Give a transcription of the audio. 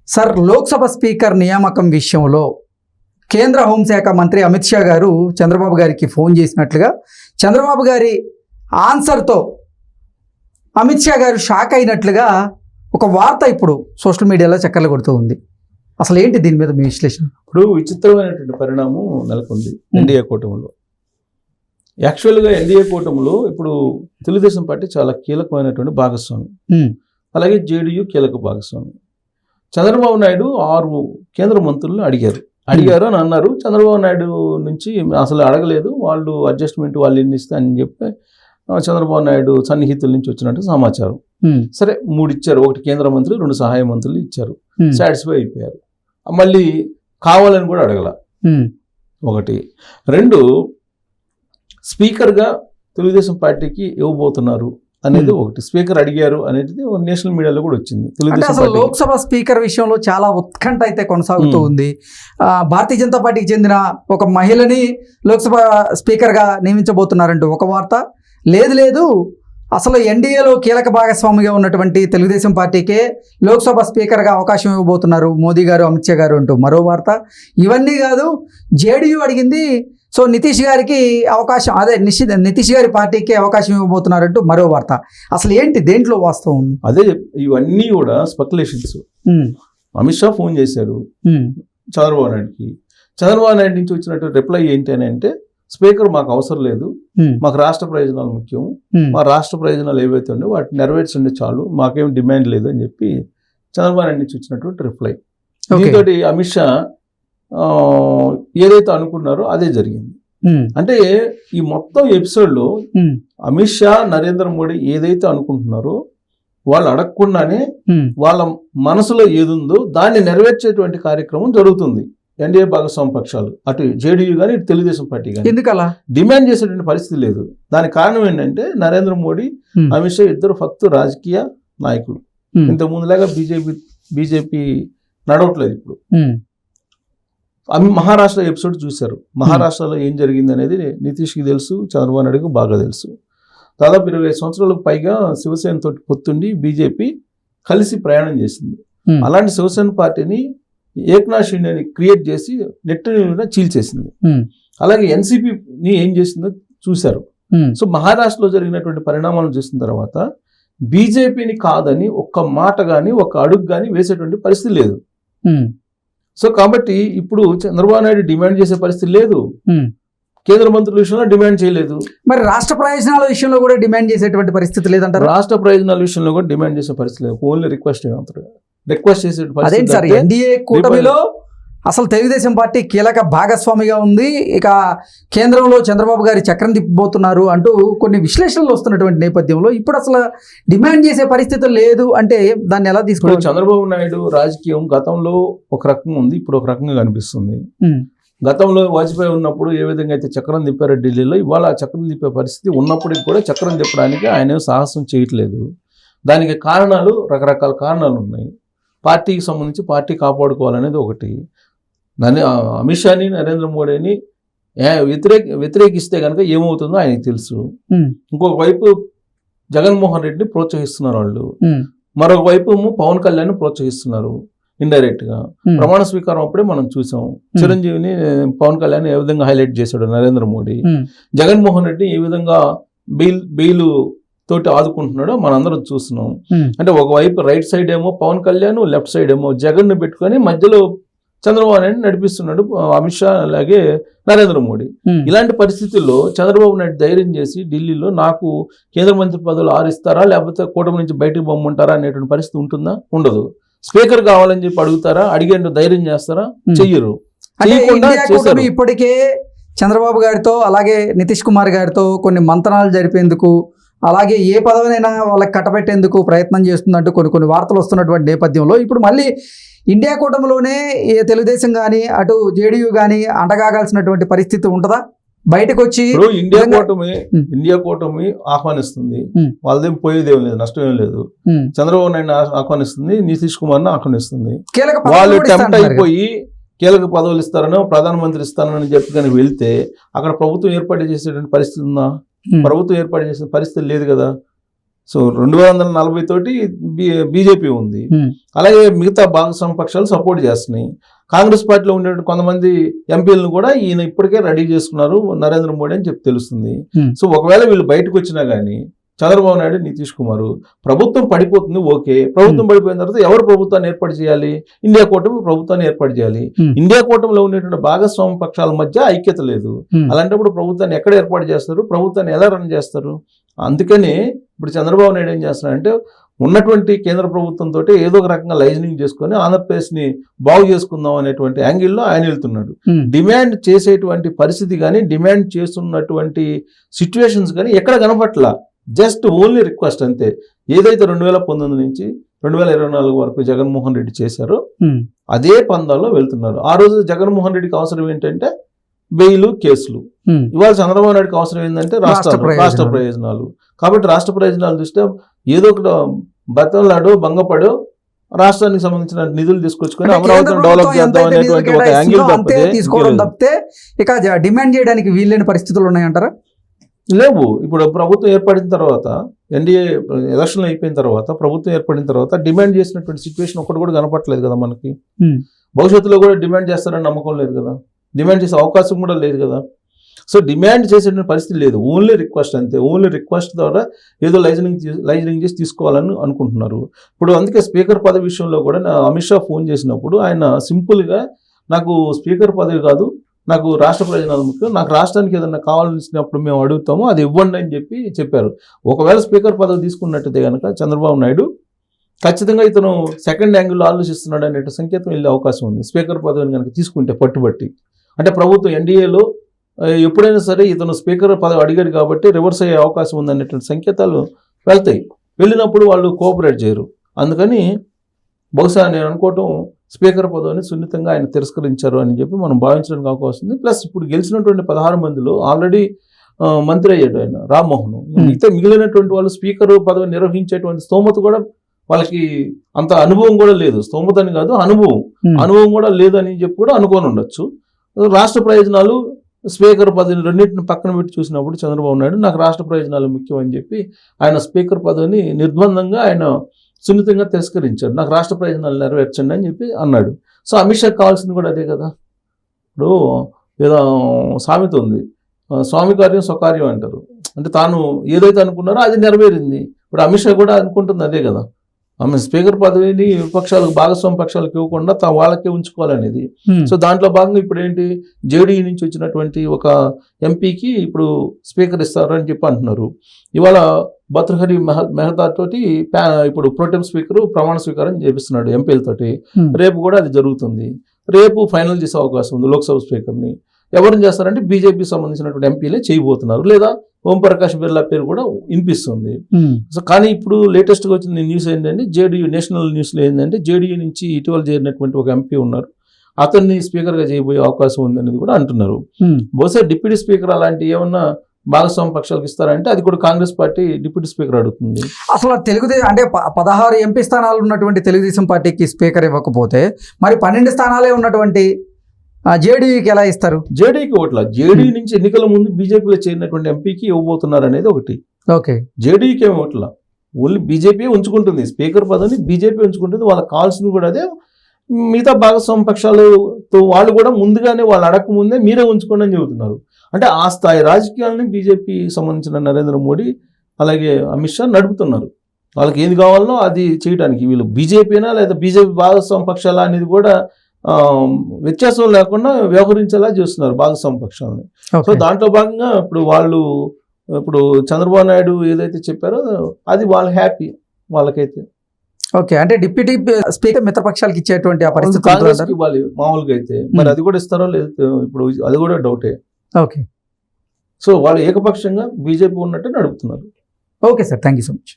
Sir, Lok Sabha speaker నియామకం విషయంలో కేంద్ర హోంశాఖ మంత్రి అమిత్ షా గారు చంద్రబాబు గారికి ఫోన్ చేసినట్లుగా చంద్రబాబు గారి ఆన్సర్తో అమిత్ షా గారు షాక్ అయినట్లుగా ఒక వార్త ఇప్పుడు సోషల్ మీడియాలో చక్కర్లు కొడుతూ ఉంది. అసలు ఏంటి దీని మీద మీ విశ్లేషణ? ఇప్పుడు విచిత్రమైనటువంటి పరిణామం నెలకొంది ఎన్డీఏ కూటమిలో. యాక్చువల్గా ఎన్డీఏ కూటమిలో ఇప్పుడు తెలుగుదేశం పార్టీ చాలా కీలకమైనటువంటి భాగస్వామి, అలాగే జేడీయూ కీలక భాగస్వామి. చంద్రబాబు నాయుడు 6 కేంద్ర మంత్రులను అడిగారు అని అన్నారు. చంద్రబాబు నాయుడు నుంచి అసలు అడగలేదు, వాళ్ళు అడ్జస్ట్మెంట్ వాళ్ళు ఎన్ని ఇస్తే అని చెప్పి చంద్రబాబు నాయుడు సన్నిహితుల నుంచి వచ్చినట్టు సమాచారం. సరే 3 ఇచ్చారు, 1 కేంద్ర మంత్రి 2 సహాయ మంత్రులు ఇచ్చారు, సాటిస్ఫై అయిపోయారు. మళ్ళీ కావాలని కూడా అడగల. 1, 2 స్పీకర్గా తెలుగుదేశం పార్టీకి ఇవ్వబోతున్నారు అనేది 1. స్పీకర్ అడిగారు అనేది నేషనల్ మీడియాలో కూడా వచ్చింది. అసలు లోక్సభ స్పీకర్ విషయంలో చాలా ఉత్కంఠ అయితే కొనసాగుతూ ఉంది. భారతీయ జనతా పార్టీకి చెందిన ఒక మహిళని లోక్సభ స్పీకర్గా నియమించబోతున్నారంటూ ఒక వార్త, లేదు అసలు ఎన్డీఏలో కీలక భాగస్వామిగా ఉన్నటువంటి తెలుగుదేశం పార్టీకే లోక్సభ స్పీకర్గా అవకాశం ఇవ్వబోతున్నారు మోదీ గారు, అమిత్ షా గారు అంటూ మరో వార్త. ఇవన్నీ కాదు, జేడీయూ అడిగింది, సో నితీష్ గారికి అవకాశం, నితీష్ గారి పార్టీకి అవకాశం ఇవ్వబోతున్నారంటూ మరో వార్త. అసలు ఏంటి దేంట్లో వాస్తవం ఉంది? అదే ఇవన్నీ కూడా స్పెక్యులేషన్స్. అమిత్ షా ఫోన్ చేశాడు చంద్రబాబు నాయుడుకి. చంద్రబాబు నాయుడు నుంచి వచ్చినట్టు రిప్లై ఏంటి అని అంటే, స్పీకర్ మాకు అవసరం లేదు, మాకు రాష్ట్ర ప్రయోజనాలు ముఖ్యం, మా రాష్ట్ర ప్రయోజనాలు ఏవైతే ఉండో వాటిని నెరవేర్చండి చాలు, మాకేం డిమాండ్ లేదు అని చెప్పి చంద్రబాబు నాయుడు నుంచి వచ్చినటువంటి రిప్లై. దీంతో అమిత్ షా ఏదైతే అనుకున్నారో అదే జరిగింది. అంటే ఈ మొత్తం ఎపిసోడ్లో అమిత్ షా, నరేంద్ర మోడీ ఏదైతే అనుకుంటున్నారో వాళ్ళు అడగకుండానే వాళ్ళ మనసులో ఏదుందో దాన్ని నెరవేర్చేటువంటి కార్యక్రమం జరుగుతుంది. ఎన్డీఏ భాగస్వామి పక్షాలు, అటు జేడీయూ కానీ ఇటు తెలుగుదేశం పార్టీ కానీ ఎందుకలా డిమాండ్ చేసేటువంటి పరిస్థితి లేదు. దానికి కారణం ఏంటంటే నరేంద్ర మోడీ, అమిత్ షా ఇద్దరు ఫక్తు రాజకీయ నాయకులు. ఇంతకుముందులాగా బీజేపీ నడవట్లేదు. ఇప్పుడు మహారాష్ట్ర ఎపిసోడ్ చూశారు. మహారాష్ట్రలో ఏం జరిగింది అనేది నితీష్కి తెలుసు, చంద్రబాబు నాయుడుకి బాగా తెలుసు. దాదాపు 20 సంవత్సరాలకు పైగా శివసేన తోటి పొత్తుండి బీజేపీ కలిసి ప్రయాణం చేసింది. అలాంటి శివసేన పార్టీని ఏక్నాథ్ షిండేని క్రియేట్ చేసి నెట్టిన చీల్చేసింది. అలాగే ఎన్సీపీని ఏం చేసిందో చూశారు. సో మహారాష్ట్రలో జరిగినటువంటి పరిణామాలను చూసిన తర్వాత బీజేపీని కాదని ఒక్క మాట కానీ ఒక అడుగు కానీ వేసేటువంటి పరిస్థితి లేదు. సో కాబట్టి ఇప్పుడు చంద్రబాబు నాయుడు డిమాండ్ చేసే పరిస్థితి లేదు, కేంద్ర మంత్రుల విషయంలో డిమాండ్ చేయలేదు. మరి రాష్ట్ర ప్రయోజనాల విషయంలో కూడా డిమాండ్ చేసేటువంటి పరిస్థితి లేదంటారు. రాష్ట్ర ప్రయోజనాల విషయంలో కూడా డిమాండ్ చేసే పరిస్థితి లేదు, ఓన్లీ రిక్వెస్ట్ చేసే అదేంటి సార్, ఎన్డీఏ కూటమిలో అసలు తెలుగుదేశం పార్టీ కీలక భాగస్వామిగా ఉంది, ఇక కేంద్రంలో చంద్రబాబు గారి చక్రం తిప్పబోతున్నారు అంటూ కొన్ని విశ్లేషణలు వస్తున్నటువంటి నేపథ్యంలో ఇప్పుడు అసలు డిమాండ్ చేసే పరిస్థితి లేదు అంటే దాన్ని ఎలా తీసుకోవాలి? చంద్రబాబు నాయుడు రాజకీయం గతంలో ఒక రకంగా ఉంది, ఇప్పుడు ఒక రకంగా కనిపిస్తుంది. గతంలో వాజ్పేయి ఉన్నప్పుడు ఏ విధంగా అయితే చక్రం తిప్పారో ఢిల్లీలో, ఇవాళ ఆ చక్రం తిప్పే పరిస్థితి ఉన్నప్పటికీ కూడా చక్రం తిప్పడానికి ఆయన సాహసం చేయట్లేదు. దానికి కారణాలు, రకరకాల కారణాలు ఉన్నాయి. పార్టీకి సంబంధించి పార్టీ కాపాడుకోవాలనేది ఒకటి. అమిత్ షాని, నరేంద్ర మోడీని వ్యతిరేకిస్తే కనుక ఏమవుతుందో ఆయనకు తెలుసు. ఇంకొక వైపు జగన్మోహన్ రెడ్డిని ప్రోత్సహిస్తున్నారు వాళ్ళు, మరొక వైపు పవన్ కళ్యాణ్ ప్రోత్సహిస్తున్నారు ఇండైరెక్ట్ గా. ప్రమాణ స్వీకారం అప్పుడే మనం చూసాం, చిరంజీవిని పవన్ కళ్యాణ్ ఏ విధంగా హైలైట్ చేశాడు నరేంద్ర మోడీ, జగన్మోహన్ రెడ్డి ఏ విధంగా బెయిల్ తోటి ఆదుకుంటున్నాడో మనందరం చూస్తున్నాం. అంటే ఒకవైపు రైట్ సైడ్ ఏమో పవన్ కళ్యాణ్, లెఫ్ట్ సైడ్ ఏమో జగన్ ని పెట్టుకొని మధ్యలో చంద్రబాబు నాయుడు నడిపిస్తున్నాడు అమిత్ షా, అలాగే నరేంద్ర మోడీ. ఇలాంటి పరిస్థితుల్లో చంద్రబాబు నాయుడు ధైర్యం చేసి ఢిల్లీలో నాకు కేంద్ర మంత్రి పదవులు 6 ఇస్తారా, లేకపోతే కూటమి నుంచి బయటకు పొమ్మంటారా అనేటువంటి పరిస్థితి ఉంటుందా? ఉండదు. స్పీకర్ కావాలని చెప్పి అడుగుతారా? అడిగేందుకు ధైర్యం చేస్తారా? చెయ్యరు. ఇప్పటికే చంద్రబాబు గారితో అలాగే నితీష్ కుమార్ గారితో కొన్ని మంతనాలు జరిపేందుకు, అలాగే ఏ పదవినైనా వాళ్ళకి కట్టబెట్టేందుకు ప్రయత్నం చేస్తున్నట్టు కొన్ని వార్తలు వస్తున్నటువంటి నేపథ్యంలో ఇప్పుడు మళ్ళీ ఇండియా కూటమిలోనే తెలుగుదేశం కానీ అటు జేడీయూ కానీ అంటగాగాల్సినటువంటి పరిస్థితి ఉంటుందా? బయటకు వచ్చి ఇండియా కూటమి ఆహ్వానిస్తుంది, వాళ్ళదేం పోయేదేం లేదు, నష్టం ఏం లేదు. చంద్రబాబు నాయుడు ఆహ్వానిస్తుంది, నితీష్ కుమార్ని ఆహ్వానిస్తుంది. వాళ్ళు టెంప్ట్ అయిపోయి కీలక పదవులు ఇస్తారనో ప్రధానమంత్రి ఇస్తానని చెప్పి కానీ వెళ్తే అక్కడ ప్రభుత్వం ఏర్పాటు చేసేటువంటి పరిస్థితి ఉందా? ప్రభుత్వం ఏర్పాటు చేసిన పరిస్థితి లేదు కదా. సో 240 తోటి బీజేపీ ఉంది. అలాగే మిగతా భాగస్వామ్య పక్షాలు సపోర్ట్ చేస్తున్నాయి. కాంగ్రెస్ పార్టీలో ఉండే కొంతమంది ఎంపీలను కూడా ఈయన ఇప్పటికే రెడీ చేసుకున్నారు నరేంద్ర మోడీ అని చెప్పి తెలుస్తుంది. సో ఒకవేళ వీళ్ళు బయటకు వచ్చినా కానీ చంద్రబాబు నాయుడు, నితీష్ కుమార్ ప్రభుత్వం పడిపోతుంది, ఓకే, ప్రభుత్వం పడిపోయిన తర్వాత ఎవరు ప్రభుత్వాన్ని ఏర్పాటు చేయాలి? ఇండియా కూటమి ప్రభుత్వాన్ని ఏర్పాటు చేయాలి. ఇండియా కూటమిలో ఉండేటువంటి భాగస్వామ్య పక్షాల మధ్య ఐక్యత లేదు. అలాంటప్పుడు ప్రభుత్వాన్ని ఎక్కడ ఏర్పాటు చేస్తారు? ప్రభుత్వాన్ని ఎలా రన్ చేస్తారు? అందుకని ఇప్పుడు చంద్రబాబు నాయుడు ఏం చేస్తున్నారంటే ఉన్నటువంటి కేంద్ర ప్రభుత్వంతో ఏదో ఒక రకంగా లైజనింగ్ చేసుకొని ఆంధ్రప్రదేశ్ని బాగు చేసుకుందాం అనేటువంటి యాంగిల్లో ఆయన వెళ్తున్నాడు. డిమాండ్ చేసేటువంటి పరిస్థితి కానీ డిమాండ్ చేస్తున్నటువంటి సిచ్యువేషన్స్ కానీ ఎక్కడ కనపట్ల. జస్ట్ ఓన్లీ రిక్వెస్ట్ అంతే. ఏదైతే 2019 నుంచి 2024 వరకు జగన్మోహన్ రెడ్డి చేశారో అదే పందాల్లో వెళ్తున్నారు. ఆ రోజు జగన్మోహన్ రెడ్డికి అవసరం ఏంటంటే బెయిలు, కేసులు. ఇవాళ చంద్రబాబు నాయుడుకి అవసరం ఏంటంటే రాష్ట్ర ప్రయోజనాలు. కాబట్టి రాష్ట్ర ప్రయోజనాలు దృష్ట్యా ఏదో ఒక బతంలాడో భంగపడో రాష్ట్రానికి సంబంధించిన నిధులు తీసుకొచ్చుకొని అమరావతిని డెవలప్ చేద్దాం అనేటువంటి ఒక యాంగిల్ తప్పితే ఇక డిమాండ్ చేయడానికి వీలైన పరిస్థితులు ఉన్నాయంటారా? లేవు. ఇప్పుడు ప్రభుత్వం ఏర్పడిన తర్వాత, ఎన్డీఏ ఎలక్షన్లు అయిపోయిన తర్వాత, ప్రభుత్వం ఏర్పడిన తర్వాత డిమాండ్ చేసినటువంటి సిచ్యువేషన్ ఒకటి కూడా కనపట్లేదు కదా మనకి. భవిష్యత్తులో కూడా డిమాండ్ చేస్తారని నమ్మకం లేదు కదా, డిమాండ్ చేసే అవకాశం కూడా లేదు కదా. సో డిమాండ్ చేసేటువంటి పరిస్థితి లేదు. ఓన్లీ రిక్వెస్ట్ అంతే. ఓన్లీ రిక్వెస్ట్ ద్వారా ఏదో లైజనింగ్ చేసి తీసుకోవాలని అనుకుంటున్నారు. ఇప్పుడు అందుకే స్పీకర్ పదవి విషయంలో కూడా అమిత్ షా ఫోన్ చేసినప్పుడు ఆయన సింపుల్గా నాకు స్పీకర్ పదవి కాదు, నాకు రాష్ట్ర ప్రయోజనాలు ముఖ్యం, నాకు రాష్ట్రానికి ఏదైనా కావాల్సినప్పుడు మేము అడుగుతాము, అది ఇవ్వండి అని చెప్పారు. ఒకవేళ స్పీకర్ పదవి తీసుకున్నట్టయితే కనుక చంద్రబాబు నాయుడు ఖచ్చితంగా ఇతను సెకండ్ యాంగిల్లో ఆలోచిస్తున్నాడు అనే సంకేతం వెళ్ళే అవకాశం ఉంది. స్పీకర్ పదవిని కనుక తీసుకుంటే పట్టుబట్టి, అంటే ప్రభుత్వం ఎన్డీఏలో ఎప్పుడైనా సరే ఇతను స్పీకర్ పదవి అడిగాడు కాబట్టి రివర్స్ అయ్యే అవకాశం ఉందనేటువంటి సంకేతాలు వెళ్తాయి. వెళ్ళినప్పుడు వాళ్ళు కోఆపరేట్ చేయరు. అందుకని బహుశా నేను అనుకోవటం స్పీకర్ పదవిని సున్నితంగా ఆయన తిరస్కరించారు అని చెప్పి మనం భావించడానికి అవకాశం ఉంది. ప్లస్ ఇప్పుడు గెలిచినటువంటి 16 మందిలో ఆల్రెడీ మంత్రి అయ్యాడు ఆయన రామ్మోహన్. మిగతా మిగిలినటువంటి వాళ్ళు స్పీకర్ పదవి నిర్వహించేటువంటి స్తోమత కూడా వాళ్ళకి అంత అనుభవం కూడా లేదు. స్తోమత అని కాదు, అనుభవం కూడా లేదు అని చెప్పి కూడా అనుకోని ఉండొచ్చు. రాష్ట్ర ప్రయోజనాలు, స్పీకర్ పదవిని రెండింటిని పక్కన పెట్టి చూసినప్పుడు చంద్రబాబు నాయుడు నాకు రాష్ట్ర ప్రయోజనాలు ముఖ్యం అని చెప్పి ఆయన స్పీకర్ పదవిని నిర్బంధంగా ఆయన సున్నితంగా తిరస్కరించాడు. నాకు రాష్ట్ర ప్రయోజనాలు నెరవేర్చండి అని చెప్పి అన్నాడు. సో అమిత్ షాకి కావాల్సింది కూడా అదే కదా. ఇప్పుడు ఏదో సామెత ఉంది, స్వామి కార్యం స్వకార్యం అంటారు. అంటే తాను ఏదైతే అనుకున్నారో అది నెరవేరింది. ఇప్పుడు అమిత్ షా కూడా అనుకుంటుంది అదే కదా. ఆమె స్పీకర్ పదవిని విపక్షాలకు, భాగస్వామ్య పక్షాలకు ఇవ్వకుండా వాళ్ళకే ఉంచుకోవాలనేది. సో దాంట్లో భాగంగా ఇప్పుడు ఏంటి, జేడీయూ నుంచి వచ్చినటువంటి ఒక ఎంపీకి ఇప్పుడు స్పీకర్ ఇస్తారు అని చెప్పి అంటున్నారు. ఇవాళ భర్తృహరి మెహతా తోటి ఇప్పుడు ప్రోటెం స్పీకర్ ప్రమాణ స్వీకారం చేపిస్తున్నాడు ఎంపీలతోటి. రేపు కూడా అది జరుగుతుంది. రేపు ఫైనల్ చేసే అవకాశం ఉంది లోక్సభ స్పీకర్ని. ఎవరిని చేస్తారంటే బీజేపీ సంబంధించినటువంటి ఎంపీలే చేయబోతున్నారు, లేదా ఓంప్రకాష్ బిర్లా పేరు కూడా వినిపిస్తుంది. సో కానీ ఇప్పుడు లేటెస్ట్గా వచ్చిన న్యూస్ ఏంటంటే జేడీయూ నేషనల్ న్యూస్లో ఏంటంటే జేడీయూ నుంచి ఇటీవల చేరినటువంటి ఒక ఎంపీ ఉన్నారు, అతన్ని స్పీకర్గా చేయబోయే అవకాశం ఉంది అనేది కూడా అంటున్నారు. బహుశా డిప్యూటీ స్పీకర్ అలాంటి ఏమన్నా భాగస్వామ్య పక్షాలకు ఇస్తారంటే అది కూడా కాంగ్రెస్ పార్టీ డిప్యూటీ స్పీకర్ అడుగుతుంది. అసలు తెలుగుదేశం అంటే 16 ఎంపీ స్థానాలు ఉన్నటువంటి తెలుగుదేశం పార్టీకి స్పీకర్ ఇవ్వకపోతే మరి 12 స్థానాలే ఉన్నటువంటి జేడీయూకి ఎలా ఇస్తారు? జేడీకి ఓట్ల జేడీ నుంచి ఎన్నికల ముందు బీజేపీలో చేరినటువంటి ఎంపీకి ఇవ్వబోతున్నారు అనేది ఒకటి. ఓకే, జేడీకి ఏమి ఓట్ల, ఓన్లీ బీజేపీ ఉంచుకుంటుంది స్పీకర్ పదవిని, బీజేపీ ఉంచుకుంటుంది. వాళ్ళకి కావాల్సింది కూడా అదే. మిగతా భాగస్వామ్య పక్షాలతో వాళ్ళు కూడా ముందుగానే వాళ్ళు అడగక ముందే మీరే ఉంచుకోండి అని చెబుతున్నారు. అంటే ఆ స్థాయి రాజకీయాలని బీజేపీ సంబంధించిన నరేంద్ర మోడీ అలాగే అమిత్ షా నడుపుతున్నారు. వాళ్ళకి ఏది కావాలనో అది చేయడానికి. వీళ్ళు బీజేపీనా లేదా బీజేపీ భాగస్వామ్య పక్షాలా అనేది కూడా వ్యత్యాసం లేకుండా వ్యవహరించేలా చేస్తున్నారు భాగస్వామ్య పక్షాలని. సో దాంట్లో భాగంగా ఇప్పుడు చంద్రబాబు నాయుడు ఏదైతే చెప్పారో అది వాళ్ళు హ్యాపీ వాళ్ళకైతే. ఓకే, అంటే డిప్యూటీ స్పీకర్ మిత్రపక్షాలకు ఇచ్చేటువంటి ఆ పరిస్థితి కాంగ్రెస్కి ఇవ్వాలి మామూలుగా అయితే. మరి అది కూడా ఇస్తారో లేదు ఇప్పుడు, అది కూడా డౌటే. ఓకే, సో వాళ్ళు ఏకపక్షంగా బీజేపీ ఉన్నట్టు నడుపుతున్నారు. Okay sir, thank you so much.